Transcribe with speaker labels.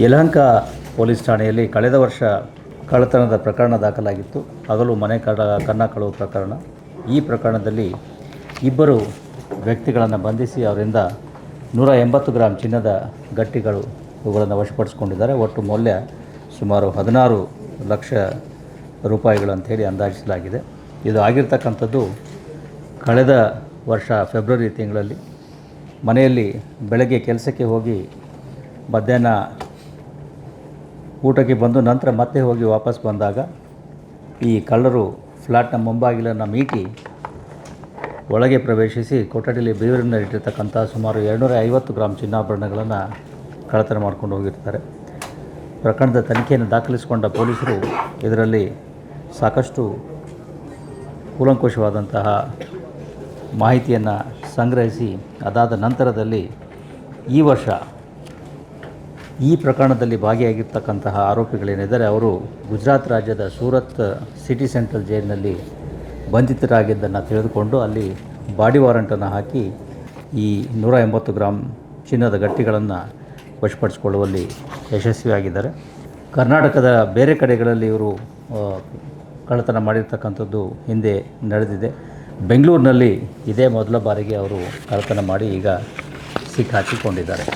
Speaker 1: Yelahanka police ಠಾಣೆಯಲ್ಲಿ ಕಳೆದ ವರ್ಷ ಕಳ್ಳತನದ ಪ್ರಕರಣ ದಾಖಲಾಗಿತ್ತು. ಹಗಲು ಮನೆ ಕನ್ನ ಕಳುವು ಪ್ರಕರಣ. ಈ ಪ್ರಕರಣದಲ್ಲಿ ಇಬ್ಬರು ವ್ಯಕ್ತಿಗಳನ್ನು ಬಂಧಿಸಿ ಅವರಿಂದ 180 ಗ್ರಾಂ ಚಿನ್ನದ ಗಟ್ಟಿಗಳು ಇವುಗಳನ್ನು ವಶಪಡಿಸಿಕೊಂಡಿದ್ದಾರೆ. ಒಟ್ಟು ಮೌಲ್ಯ ಸುಮಾರು 16 ಲಕ್ಷ ರೂಪಾಯಿಗಳು ಅಂಥೇಳಿ ಅಂದಾಜಿಸಲಾಗಿದೆ. ಇದು ಆಗಿರ್ತಕ್ಕಂಥದ್ದು ಕಳೆದ ವರ್ಷ ಫೆಬ್ರವರಿ ತಿಂಗಳಲ್ಲಿ ಮನೆಯಲ್ಲಿ ಬೆಳಗ್ಗೆ ಕೆಲಸಕ್ಕೆ ಹೋಗಿ ಮಧ್ಯಾಹ್ನ ಊಟಕ್ಕೆ ಬಂದು ನಂತರ ಮತ್ತೆ ಹೋಗಿ ವಾಪಸ್ ಬಂದಾಗ ಈ ಕಳ್ಳರು ಫ್ಲ್ಯಾಟ್ನ ಮುಂಬಾಗಿಲನ್ನು ಮೀಟಿ ಒಳಗೆ ಪ್ರವೇಶಿಸಿ ಕೊಠಡಿಯಲ್ಲಿ ಬೀರುವಿನ ಇಟ್ಟಿರ್ತಕ್ಕಂಥ ಸುಮಾರು 250 ಗ್ರಾಂ ಚಿನ್ನಾಭರಣಗಳನ್ನು ಕಳ್ಳತನ ಮಾಡ್ಕೊಂಡು ಹೋಗಿರ್ತಾರೆ. ಪ್ರಕರಣದ ತನಿಖೆಯನ್ನು ದಾಖಲಿಸಿಕೊಂಡ ಪೊಲೀಸರು ಇದರಲ್ಲಿ ಸಾಕಷ್ಟು ಕೂಲಂಕುಷವಾದಂತಹ ಮಾಹಿತಿಯನ್ನು ಸಂಗ್ರಹಿಸಿ ಅದಾದ ನಂತರದಲ್ಲಿ ಈ ವರ್ಷ ಈ ಪ್ರಕರಣದಲ್ಲಿ ಭಾಗಿಯಾಗಿರ್ತಕ್ಕಂತಹ ಆರೋಪಿಗಳೇನಿದ್ದಾರೆ ಅವರು ಗುಜರಾತ್ ರಾಜ್ಯದ ಸೂರತ್ ಸಿಟಿ ಸೆಂಟ್ರಲ್ ಜೈಲಿನಲ್ಲಿ ಬಂಧಿತರಾಗಿದ್ದನ್ನು ತಿಳಿದುಕೊಂಡು ಅಲ್ಲಿ ಬಾಡಿ ವಾರಂಟನ್ನು ಹಾಕಿ ಈ 180 ಗ್ರಾಂ ಚಿನ್ನದ ಗಟ್ಟಿಗಳನ್ನು ವಶಪಡಿಸಿಕೊಳ್ಳುವಲ್ಲಿ ಯಶಸ್ವಿಯಾಗಿದ್ದಾರೆ. ಕರ್ನಾಟಕದ ಬೇರೆ ಕಡೆಗಳಲ್ಲಿ ಇವರು ಕಳ್ಳತನ ಮಾಡಿರ್ತಕ್ಕಂಥದ್ದು ಹಿಂದೆ ನಡೆದಿದೆ. ಬೆಂಗಳೂರಿನಲ್ಲಿ ಇದೇ ಮೊದಲ ಬಾರಿಗೆ ಅವರು ಕಳ್ಳತನ ಮಾಡಿ ಈಗ ಸಿಕ್ಕಾಕಿಕೊಂಡಿದ್ದಾರೆ.